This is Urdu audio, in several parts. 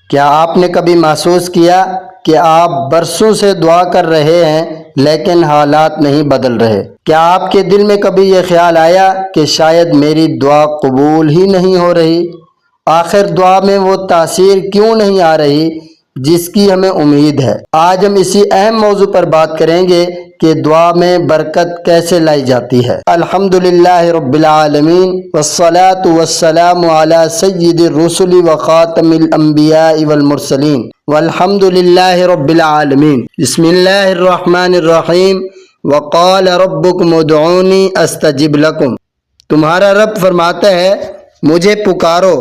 کیا آپ نے کبھی محسوس کیا کہ آپ برسوں سے دعا کر رہے ہیں لیکن حالات نہیں بدل رہے؟ کیا آپ کے دل میں کبھی یہ خیال آیا کہ شاید میری دعا قبول ہی نہیں ہو رہی؟ آخر دعا میں وہ تاثیر کیوں نہیں آ رہی جس کی ہمیں امید ہے؟ آج ہم اسی اہم موضوع پر بات کریں گے کہ دعا میں برکت کیسے لائی جاتی ہے۔ الحمدللہ رب العالمین والصلاة والسلام علی سید الرسل وخاتم الانبیاء والمرسلین والحمدللہ رب العالمین۔ بسم اللہ الرحمن الرحیم۔ وقال ربکم ادعونی استجب لکم۔ تمہارا رب فرماتا ہے مجھے پکارو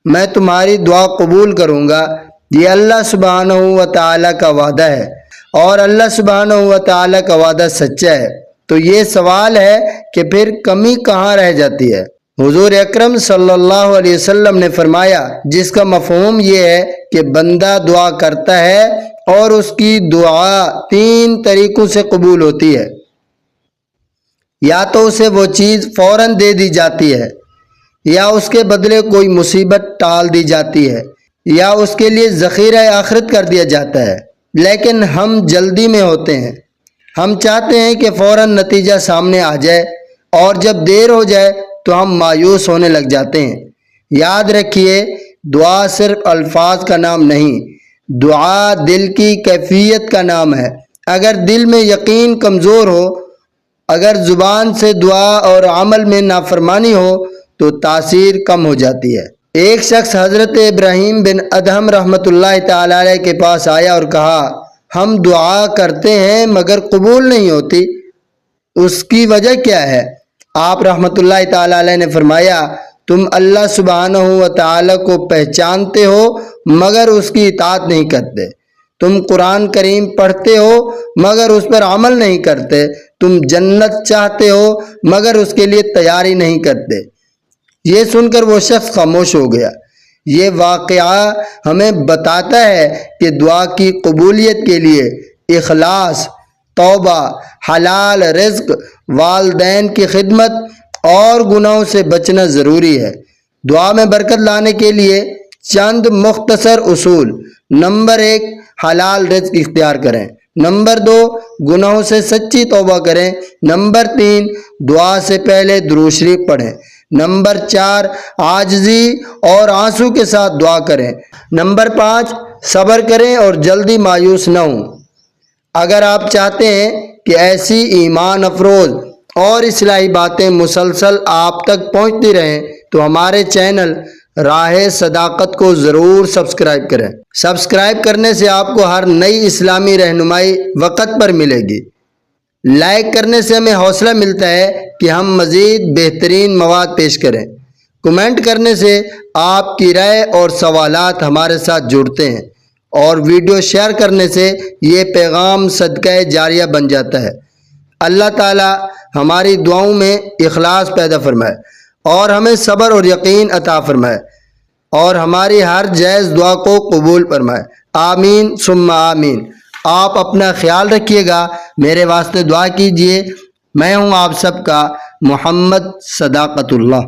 میں تمہاری دعا قبول کروں گا۔ یہ اللہ سبحانہ و تعالیٰ کا وعدہ ہے اور اللہ سبحانہ و تعالیٰ کا وعدہ سچا ہے۔ تو یہ سوال ہے کہ پھر کمی کہاں رہ جاتی ہے؟ حضور اکرم صلی اللہ علیہ وسلم نے فرمایا جس کا مفہوم یہ ہے کہ بندہ دعا کرتا ہے اور اس کی دعا 3 طریقوں سے قبول ہوتی ہے۔ یا تو اسے وہ چیز فوراً دے دی جاتی ہے، یا اس کے بدلے کوئی مصیبت ٹال دی جاتی ہے، یا اس کے لیے ذخیرہ آخرت کر دیا جاتا ہے۔ لیکن ہم جلدی میں ہوتے ہیں، ہم چاہتے ہیں کہ فوراً نتیجہ سامنے آ جائے، اور جب دیر ہو جائے تو ہم مایوس ہونے لگ جاتے ہیں۔ یاد رکھیے دعا صرف الفاظ کا نام نہیں، دعا دل کی کیفیت کا نام ہے۔ اگر دل میں یقین کمزور ہو، اگر زبان سے دعا اور عمل میں نافرمانی ہو تو تاثیر کم ہو جاتی ہے۔ ایک شخص حضرت ابراہیم بن ادہم رحمۃ اللہ تعالی علیہ کے پاس آیا اور کہا ہم دعا کرتے ہیں مگر قبول نہیں ہوتی، اس کی وجہ کیا ہے؟ آپ رحمۃ اللہ تعالی علیہ نے فرمایا تم اللہ سبحانہ و تعالی کو پہچانتے ہو مگر اس کی اطاعت نہیں کرتے، تم قرآن کریم پڑھتے ہو مگر اس پر عمل نہیں کرتے، تم جنت چاہتے ہو مگر اس کے لیے تیاری نہیں کرتے۔ یہ سن کر وہ شخص خاموش ہو گیا۔ یہ واقعہ ہمیں بتاتا ہے کہ دعا کی قبولیت کے لیے اخلاص، توبہ، حلال رزق، والدین کی خدمت اور گناہوں سے بچنا ضروری ہے۔ دعا میں برکت لانے کے لیے چند مختصر اصول۔ نمبر 1 حلال رزق اختیار کریں۔ نمبر 2 گناہوں سے سچی توبہ کریں۔ نمبر 3 دعا سے پہلے درود شریف پڑھیں۔ نمبر 4 عاجزی اور آنسو کے ساتھ دعا کریں۔ نمبر 5 صبر کریں اور جلدی مایوس نہ ہوں۔ اگر آپ چاہتے ہیں کہ ایسی ایمان افروز اور اصلاحی باتیں مسلسل آپ تک پہنچتی رہیں تو ہمارے چینل راہ صداقت کو ضرور سبسکرائب کریں۔ سبسکرائب کرنے سے آپ کو ہر نئی اسلامی رہنمائی وقت پر ملے گی۔ لائک کرنے سے ہمیں حوصلہ ملتا ہے کہ ہم مزید بہترین مواد پیش کریں۔ کمنٹ کرنے سے آپ کی رائے اور سوالات ہمارے ساتھ جڑتے ہیں، اور ویڈیو شیئر کرنے سے یہ پیغام صدقہ جاریہ بن جاتا ہے۔ اللہ تعالی ہماری دعاؤں میں اخلاص پیدا فرمائے اور ہمیں صبر اور یقین عطا فرمائے، اور ہماری ہر جائز دعا کو قبول فرمائے۔ آمین ثم آمین۔ آپ اپنا خیال رکھیے گا، میرے واسطے دعا کیجیے۔ میں ہوں آپ سب کا محمد صداقت اللہ۔